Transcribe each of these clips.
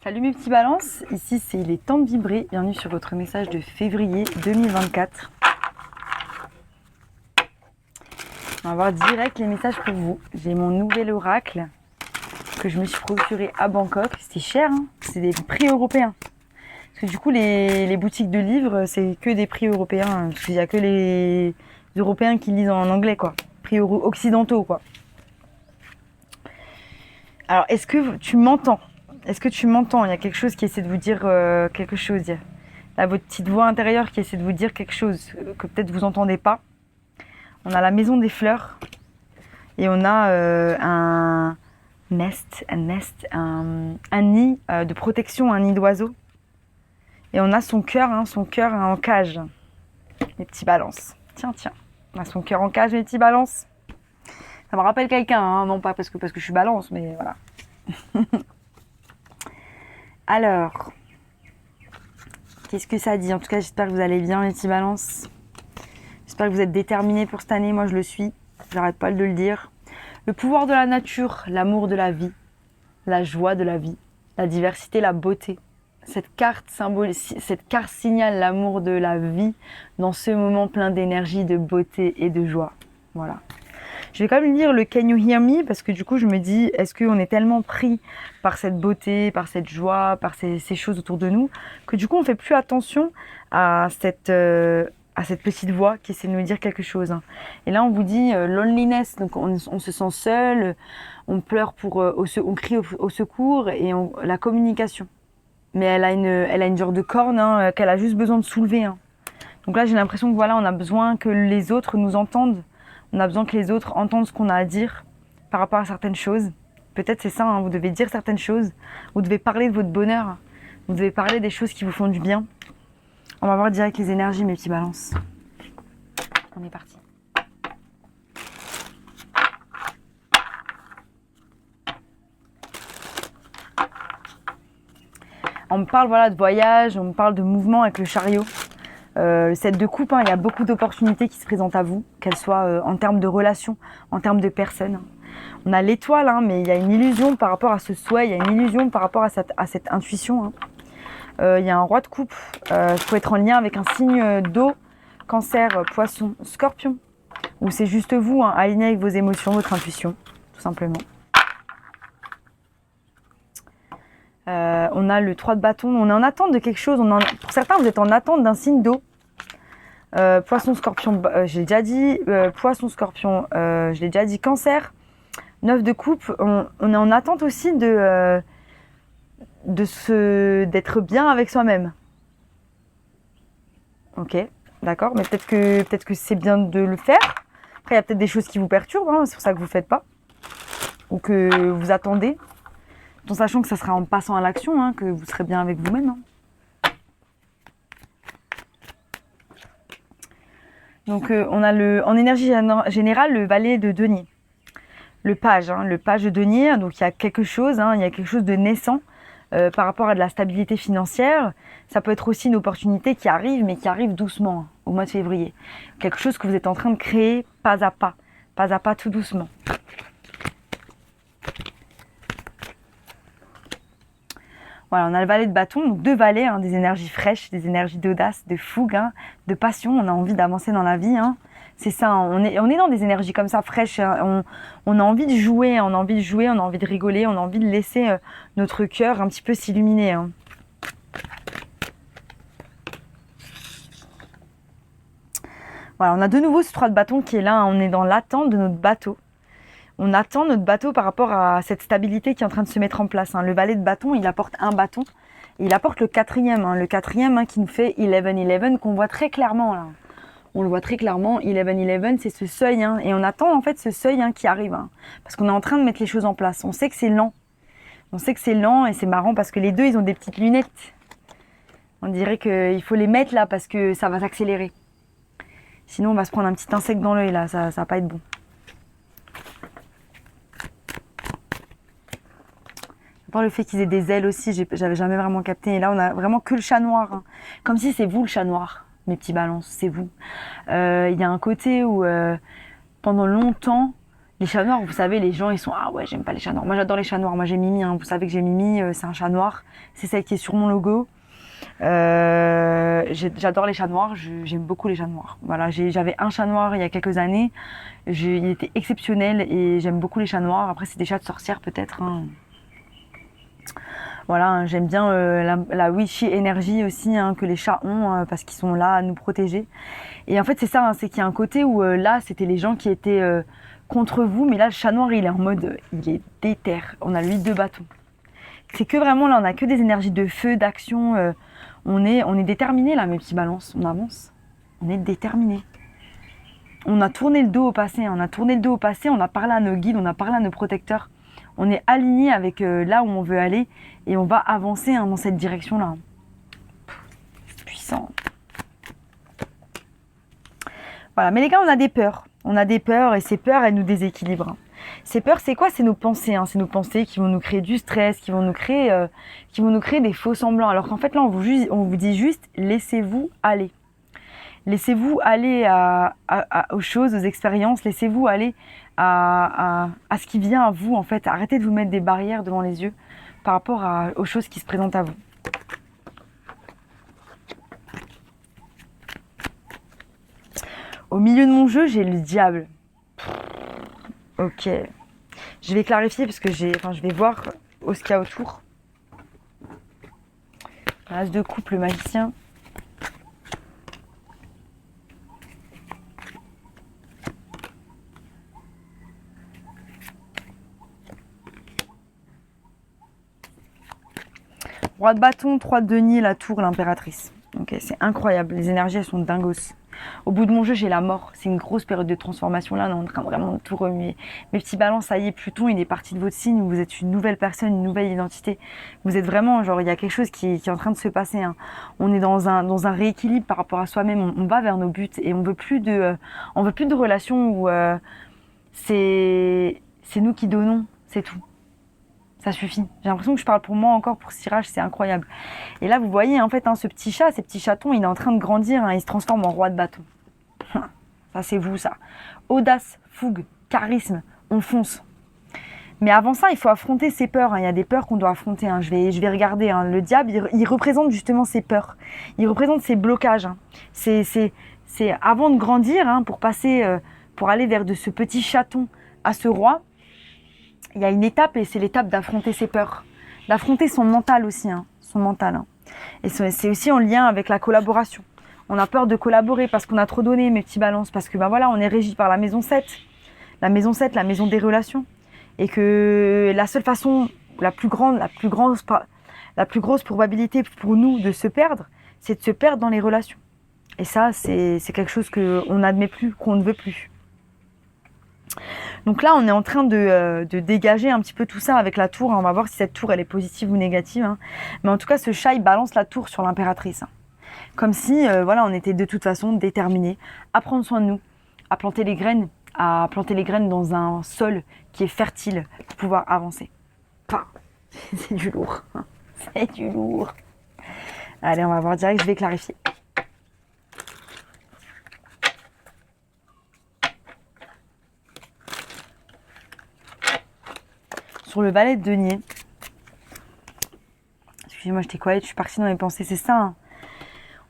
Salut mes petits balances, ici c'est les temps de vibrer, bienvenue sur votre message de février 2024. On va voir direct les messages pour vous. J'ai mon nouvel oracle que je me suis procuré à Bangkok, c'était cher, hein, c'est des prix européens. Parce que du coup les boutiques de livres c'est que des prix européens, parce qu'il n'y a que les Européens qui lisent en anglais quoi, prix occidentaux quoi. Alors est-ce que tu m'entends ? Est-ce que tu m'entends ? Il y a quelque chose qui essaie de vous dire quelque chose. Il y a votre petite voix intérieure qui essaie de vous dire quelque chose que peut-être vous entendez pas. On a la maison des fleurs et on a un nest, un nid de protection, un nid d'oiseau. Et on a son cœur en cage. Les petits balances. Tiens. On a son cœur en cage, les petits balances. Ça me rappelle quelqu'un, hein, non pas parce que je suis balance, mais voilà. Alors, qu'est-ce que ça dit ? En tout cas, j'espère que vous allez bien, les petits balances. J'espère que vous êtes déterminés pour cette année. Moi, je le suis. J'arrête pas de le dire. Le pouvoir de la nature, l'amour de la vie, la joie de la vie, la diversité, la beauté. Cette carte signale l'amour de la vie dans ce moment plein d'énergie, de beauté et de joie. Voilà. Je vais quand même lire le Can You Hear Me parce que du coup je me dis, est-ce qu'on est tellement pris par cette beauté, par cette joie, par ces choses autour de nous, que du coup on fait plus attention à cette petite voix qui essaie de nous dire quelque chose. Et là on vous dit loneliness, donc on se sent seul, on pleure on crie au secours et la communication. Mais elle a une genre de corne qu'elle a juste besoin de soulever. Donc là j'ai l'impression que voilà, on a besoin que les autres nous entendent. On a besoin que les autres entendent ce qu'on a à dire par rapport à certaines choses. Peut-être c'est ça, vous devez dire certaines choses. Vous devez parler de votre bonheur. Vous devez parler des choses qui vous font du bien. On va voir direct les énergies, mes petits balances. On est parti. On me parle de voyage, on me parle de mouvement avec le chariot. Le 7 de coupe, il y a beaucoup d'opportunités qui se présentent à vous, qu'elles soient en termes de relations, en termes de personnes. On a l'étoile, mais il y a une illusion par rapport à ce souhait, il y a une illusion par rapport à cette intuition. Il y a un roi de coupe, il faut être en lien avec un signe d'eau, cancer, poisson, scorpion. Ou c'est juste vous, aligné avec vos émotions, votre intuition, tout simplement. On a le 3 de bâton, on est en attente de quelque chose. Pour certains, vous êtes en attente d'un signe d'eau. Poisson, scorpion, je l'ai déjà dit. Poisson, scorpion, je l'ai déjà dit. Cancer, 9 de coupe. On est en attente aussi d'être bien avec soi-même. Ok, d'accord. Mais peut-être que c'est bien de le faire. Après, il y a peut-être des choses qui vous perturbent. C'est pour ça que vous ne le faites pas. Ou que vous attendez. En sachant que ça sera en passant à l'action que vous serez bien avec vous-même. Donc on a en énergie générale le valet de denier, le page de denier. Donc il y a quelque chose, il y a quelque chose de naissant par rapport à de la stabilité financière. Ça peut être aussi une opportunité qui arrive, mais qui arrive doucement au mois de février. Quelque chose que vous êtes en train de créer pas à pas tout doucement. Voilà, on a le valet de bâton, donc deux valets, des énergies fraîches, des énergies d'audace, de fougue, de passion. On a envie d'avancer dans la vie. C'est ça, on est dans des énergies comme ça, fraîches. On a envie de jouer, on a envie de rigoler, on a envie de laisser notre cœur un petit peu s'illuminer. Voilà, on a de nouveau ce 3 de bâton qui est là. On est dans l'attente de notre bateau. On attend notre bateau par rapport à cette stabilité qui est en train de se mettre en place. Le valet de bâton, il apporte un bâton. Et il apporte le quatrième. Le quatrième qui nous fait 11-11, qu'on voit très clairement là. On le voit très clairement. 11-11, c'est ce seuil. Et on attend en fait ce seuil qui arrive. Parce qu'on est en train de mettre les choses en place. On sait que c'est lent. Et c'est marrant parce que les deux, ils ont des petites lunettes. On dirait qu'il faut les mettre là parce que ça va s'accélérer. Sinon, on va se prendre un petit insecte dans l'œil là. Ça va pas être bon. Le fait qu'ils aient des ailes aussi, j'avais jamais vraiment capté. Et là, on a vraiment que le chat noir. Comme si c'est vous le chat noir, mes petits balances, c'est vous. Il y a un côté où, pendant longtemps, Les chats noirs, vous savez, les gens, ils sont ah ouais, j'aime pas les chats noirs. Moi, j'adore les chats noirs. Moi, j'ai Mimi. Hein. Vous savez que j'ai Mimi, c'est un chat noir. C'est celle qui est sur mon logo. J'adore les chats noirs. J'aime beaucoup les chats noirs. Voilà, j'avais un chat noir il y a quelques années. Il était exceptionnel et j'aime beaucoup les chats noirs. Après, c'est des chats de sorcières peut-être. Hein. Voilà, hein, j'aime bien la witchy énergie aussi hein, que les chats ont parce qu'ils sont là à nous protéger. Et en fait, c'est ça, hein, c'est qu'il y a un côté où là, c'était les gens qui étaient contre vous, mais là, le chat noir, il est en mode, il est déter. On a lui 2 bâtons. C'est que vraiment, là, on a que des énergies de feu, d'action. On est déterminé là, mes petits balances. On avance. On est déterminé. On a tourné le dos au passé. Hein. On a tourné le dos au passé. On a parlé à nos guides. On a parlé à nos protecteurs. On est aligné avec là où on veut aller et on va avancer hein, dans cette direction-là. C'est puissant. Voilà, mais les gars, on a des peurs. On a des peurs et ces peurs, elles nous déséquilibrent. Ces peurs, c'est quoi? C'est nos pensées. Hein. C'est nos pensées qui vont nous créer du stress, qui vont nous créer des faux semblants. Alors qu'en fait, là, on vous dit juste, laissez-vous aller. Laissez-vous aller aux choses, aux expériences. Laissez-vous aller à ce qui vient à vous, en fait. Arrêtez de vous mettre des barrières devant les yeux par rapport aux choses qui se présentent à vous. Au milieu de mon jeu, j'ai le diable. Ok. Je vais clarifier parce que je vais voir ce qu'il y a autour. As de coupe, le magicien. Roi de bâton, 3 de denier, la tour, l'impératrice. Ok, c'est incroyable. Les énergies, elles sont dingos. Au bout de mon jeu, j'ai la mort. C'est une grosse période de transformation. Là, on est en train vraiment de tout remuer. Mes petits balances, ça y est, Pluton, il est parti de votre signe. Vous êtes une nouvelle personne, une nouvelle identité. Vous êtes vraiment, genre, il y a quelque chose qui est en train de se passer. Hein. On est dans un rééquilibre par rapport à soi-même. On va vers nos buts et on veut plus de relations où c'est nous qui donnons. C'est tout. Ça suffit. J'ai l'impression que je parle pour moi encore pour ce tirage, c'est incroyable. Et là, vous voyez, en fait, hein, ce petit chat, ces petits chatons, il est en train de grandir, hein, il se transforme en roi de bâton. Ça, c'est vous, ça. Audace, fougue, charisme, on fonce. Mais avant ça, il faut affronter ses peurs. Hein. Il y a des peurs qu'on doit affronter. Hein. Je vais regarder. Hein. Le diable, il représente justement ses peurs. Il représente ses blocages. Hein. C'est avant de grandir, hein, pour passer, pour aller vers de ce petit chaton à ce roi, il y a une étape et c'est l'étape d'affronter ses peurs, d'affronter son mental aussi, hein, son mental. Hein. Et c'est aussi en lien avec la collaboration. On a peur de collaborer parce qu'on a trop donné, mes petits balances, parce que ben voilà, on est régi par la maison 7. La maison 7, la maison des relations. Et que la seule façon, la plus grosse probabilité pour nous de se perdre, c'est de se perdre dans les relations. Et ça, c'est quelque chose qu'on n'admet plus, qu'on ne veut plus. Donc là, on est en train de dégager un petit peu tout ça avec la tour. On va voir si cette tour, elle est positive ou négative. Hein. Mais en tout cas, ce chat, il balance la tour sur l'impératrice. Hein. Comme si, voilà, on était de toute façon déterminés à prendre soin de nous, à planter les graines dans un sol qui est fertile pour pouvoir avancer. Enfin, c'est du lourd. Hein. C'est du lourd. Allez, on va voir direct, je vais clarifier. Sur le valet de denier. Excusez-moi, j'étais quiet, je suis partie dans mes pensées, c'est ça. Hein.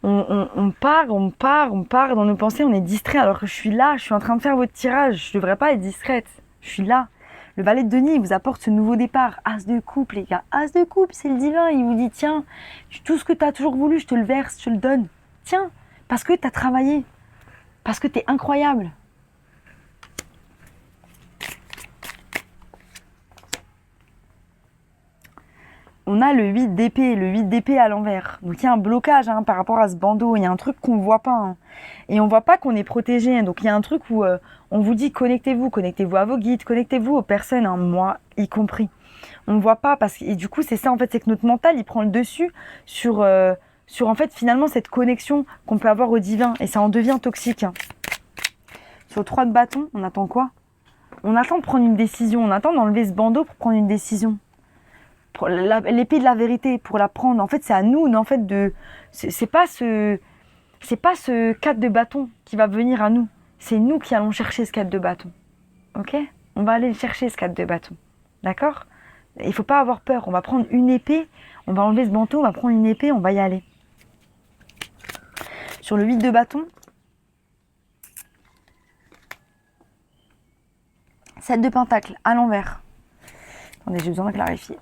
On part dans nos pensées, on est distrait alors que je suis là, je suis en train de faire votre tirage, je devrais pas être distraite, je suis là. Le valet de denier, il vous apporte ce nouveau départ. As de coupe, les gars, as de coupe, c'est le divin, il vous dit tiens, tout ce que tu as toujours voulu, je te le verse, je te le donne. Tiens, parce que tu as travaillé, parce que tu es incroyable. On a le 8 d'épée à l'envers. Donc il y a un blocage hein, par rapport à ce bandeau, il y a un truc qu'on ne voit pas. Hein. Et on ne voit pas qu'on est protégé. Donc il y a un truc où on vous dit connectez-vous à vos guides, connectez-vous aux personnes, hein, moi y compris. On ne voit pas parce que et du coup c'est ça en fait, c'est que notre mental il prend le dessus sur en fait finalement cette connexion qu'on peut avoir au divin et ça en devient toxique. Hein. Sur le 3 de bâton, on attend quoi? On attend de prendre une décision, on attend d'enlever ce bandeau pour prendre une décision. L'épée de la vérité pour la prendre. En fait, c'est à nous, en fait, c'est pas ce 4 de bâton qui va venir à nous. C'est nous qui allons chercher ce 4 de bâton. Ok? On va aller le chercher, ce 4 de bâton. D'accord? Il ne faut pas avoir peur. On va prendre une épée. On va enlever ce manteau. On va prendre une épée. On va y aller. Sur le 8 de bâton. 7 de pentacle à l'envers. Attendez, j'ai besoin de clarifier.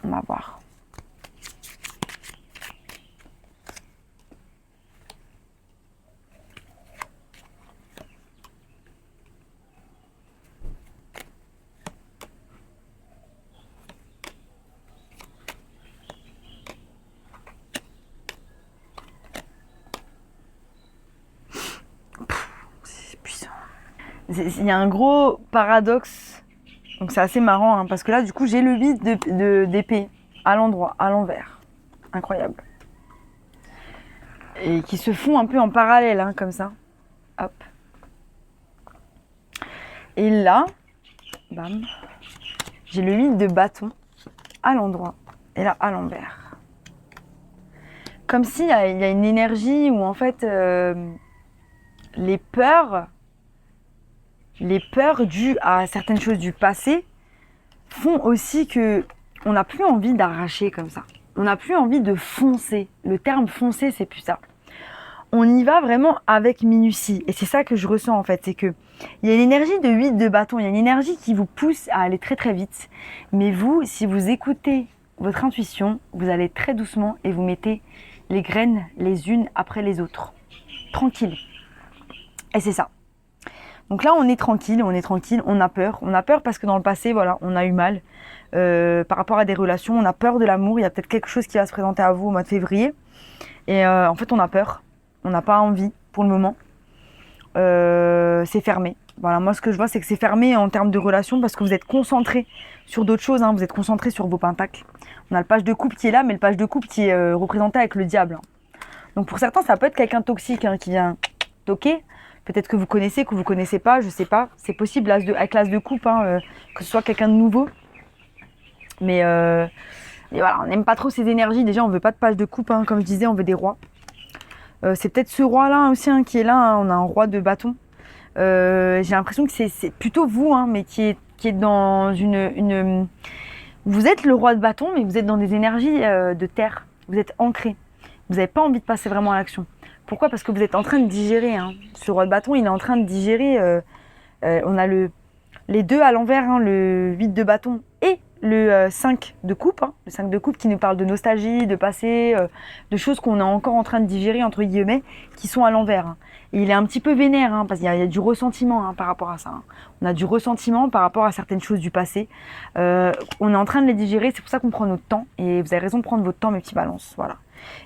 On va voir. Il y a un gros paradoxe, donc c'est assez marrant, hein, parce que là, du coup, j'ai le 8 d'épée à l'endroit, à l'envers. Incroyable. Et qui se font un peu en parallèle, hein, comme ça. Hop. Et là, bam, j'ai le 8 de bâton à l'endroit, et là, à l'envers. Comme s'il y a une énergie où, en fait, les peurs dues à certaines choses du passé font aussi que on n'a plus envie d'arracher comme ça. On n'a plus envie de foncer. Le terme foncer, c'est plus ça. On y va vraiment avec minutie. Et c'est ça que je ressens en fait. C'est que il y a une énergie de 8 de bâton. Il y a une énergie qui vous pousse à aller très très vite. Mais vous, si vous écoutez votre intuition, vous allez très doucement et vous mettez les graines les unes après les autres. Tranquille. Et c'est ça. Donc là, on est tranquille, on a peur. On a peur parce que dans le passé, voilà, on a eu mal par rapport à des relations. On a peur de l'amour. Il y a peut-être quelque chose qui va se présenter à vous au mois de février. Et en fait, on a peur. On n'a pas envie pour le moment. C'est fermé. Voilà, moi, ce que je vois, c'est que c'est fermé en termes de relations parce que vous êtes concentré sur d'autres choses. Hein. Vous êtes concentré sur vos pentacles. On a le page de coupe qui est là, mais le page de coupe qui est représenté avec le diable. Donc pour certains, ça peut être quelqu'un de toxique hein, qui vient toquer. Peut-être que vous connaissez, que vous ne connaissez pas, je ne sais pas. C'est possible avec l'as de coupe, hein, que ce soit quelqu'un de nouveau. Mais voilà, on n'aime pas trop ces énergies. Déjà, on ne veut pas de page de coupe, hein, comme je disais, on veut des rois. C'est peut-être ce roi-là aussi hein, qui est là. Hein, on a un roi de bâton. J'ai l'impression que c'est plutôt vous, hein, mais qui est dans une... Vous êtes le roi de bâton, mais vous êtes dans des énergies de terre. Vous êtes ancré. Vous n'avez pas envie de passer vraiment à l'action. Pourquoi? Parce que vous êtes en train de digérer. Hein. Ce roi de bâton, il est en train de digérer. On a les deux à l'envers, hein, le 8 de bâton et le 5 de coupe. Hein, le 5 de coupe qui nous parle de nostalgie, de passé, de choses qu'on est encore en train de digérer, entre guillemets, qui sont à l'envers. Hein. Et il est un petit peu vénère, hein, parce qu'il y a du ressentiment hein, par rapport à ça. Hein. On a du ressentiment par rapport à certaines choses du passé. On est en train de les digérer, c'est pour ça qu'on prend notre temps. Et vous avez raison de prendre votre temps, mes petits balances. Voilà.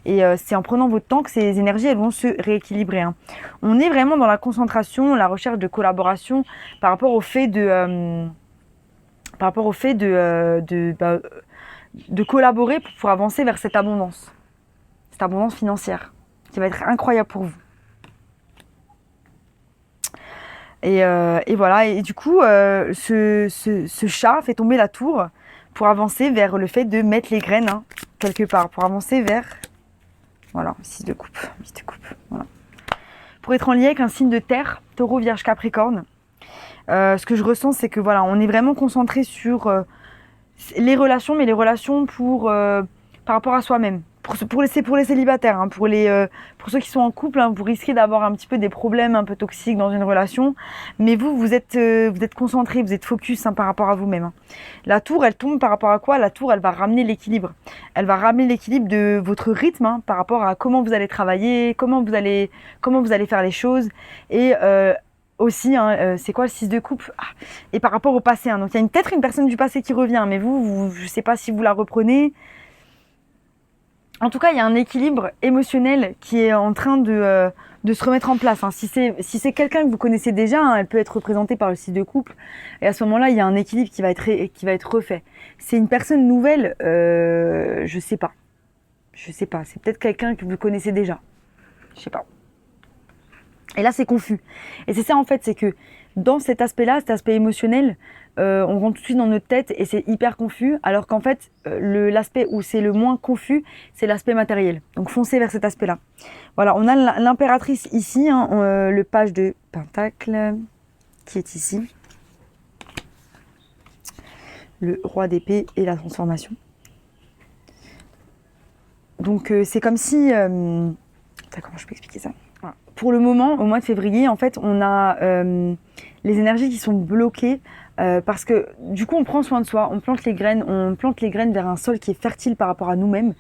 Et c'est en prenant votre temps que ces énergies elles vont se rééquilibrer. Hein. On est vraiment dans la concentration, la recherche de collaboration par rapport au fait de collaborer pour avancer vers cette abondance financière qui va être incroyable pour vous. Et voilà, et du coup, ce chat fait tomber la tour pour avancer vers le fait de mettre les graines hein, quelque part, pour avancer vers, voilà, 6 de coupe, voilà. Pour être en lien avec un signe de terre, taureau, vierge, capricorne, ce que je ressens, c'est que voilà, on est vraiment concentré sur les relations, mais les relations par rapport à soi-même. Pour les célibataires, hein, pour ceux qui sont en couple, hein, vous risquez d'avoir un petit peu des problèmes un peu toxiques dans une relation, mais vous êtes concentré, vous êtes focus hein, par rapport à vous-même. Hein. La tour, elle tombe par rapport à quoi? La tour, elle va ramener l'équilibre. Elle va ramener l'équilibre de votre rythme hein, par rapport à comment vous allez travailler, comment vous allez faire les choses, et aussi, hein, c'est quoi le 6 de coupe et par rapport au passé. Hein, donc il y a peut-être une personne du passé qui revient, mais vous je ne sais pas si vous la reprenez. En tout cas, il y a un équilibre émotionnel qui est en train de se remettre en place. Hein. Si c'est quelqu'un que vous connaissez déjà, hein, elle peut être représentée par le 6 de couple. Et à ce moment-là, il y a un équilibre qui va être refait. C'est une personne nouvelle, je sais pas. C'est peut-être quelqu'un que vous connaissez déjà. Je sais pas. Et là, c'est confus. Et c'est ça, en fait, c'est que dans cet aspect-là, cet aspect émotionnel, on rentre tout de suite dans notre tête et c'est hyper confus, alors qu'en fait, l'aspect où c'est le moins confus, c'est l'aspect matériel. Donc, foncez vers cet aspect-là. Voilà, on a l'impératrice ici, hein, le page de Pentacle, qui est ici. le roi d'épée et la transformation. Donc c'est comme si... comment je peux expliquer ça? Voilà. Pour le moment, au mois de février, en fait, on a les énergies qui sont bloquées parce que du coup, on prend soin de soi, on plante les graines vers un sol qui est fertile par rapport à nous-mêmes.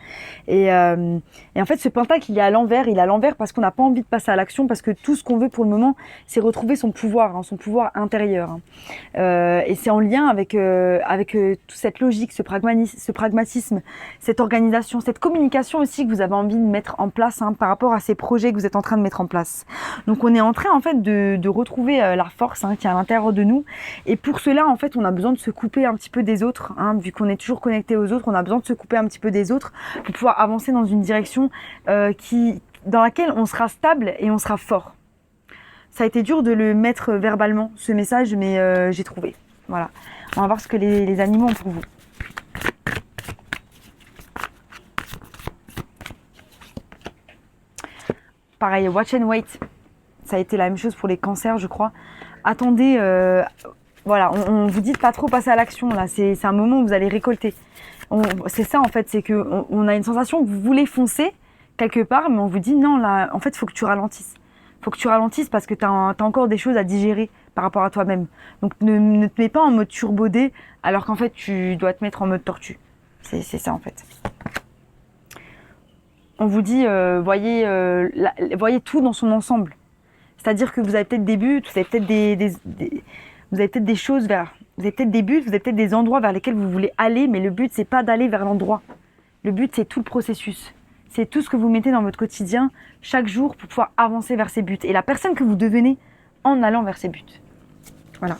Et en fait, ce pentacle, il est à l'envers parce qu'on n'a pas envie de passer à l'action, parce que tout ce qu'on veut pour le moment, c'est retrouver son pouvoir intérieur. Et c'est en lien avec toute cette logique, ce pragmatisme, cette organisation, cette communication aussi que vous avez envie de mettre en place par rapport à ces projets que vous êtes en train de mettre en place. Donc on est en train en fait de retrouver la force qui est à l'intérieur de nous. Et pour cela, en fait, on a besoin de se couper un petit peu des autres, vu qu'on est toujours connecté aux autres, on a besoin de se couper un petit peu des autres pour pouvoir avancer dans une direction dans laquelle on sera stable et on sera fort. Ça a été dur de le mettre verbalement, ce message, mais j'ai trouvé. Voilà. On va voir ce que les animaux ont pour vous. Pareil, watch and wait. Ça a été la même chose pour les cancers, je crois. Attendez, voilà, on vous dit de pas trop passer à l'action, là. C'est un moment où vous allez récolter. C'est ça, en fait, c'est qu'on a une sensation que vous voulez foncer quelque part, mais on vous dit non, là, en fait, il faut que tu ralentisses. Il faut que tu ralentisses parce que tu as encore des choses à digérer par rapport à toi-même. Donc, ne te mets pas en mode turbodé alors qu'en fait, tu dois te mettre en mode tortue. C'est ça, en fait. On vous dit, voyez tout dans son ensemble. C'est-à-dire que vous avez peut-être des buts, vous avez peut-être vous avez peut-être des choses vous avez peut-être des buts, vous avez peut-être des endroits vers lesquels vous voulez aller, mais le but, c'est pas d'aller vers l'endroit. Le but, c'est tout le processus. C'est tout ce que vous mettez dans votre quotidien chaque jour pour pouvoir avancer vers ces buts. Et la personne que vous devenez en allant vers ces buts. Voilà.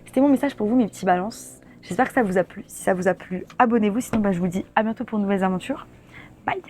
C'était mon message pour vous, mes petits balances. J'espère que ça vous a plu. Si ça vous a plu, abonnez-vous. Sinon, je vous dis à bientôt pour de nouvelles aventures. Bye!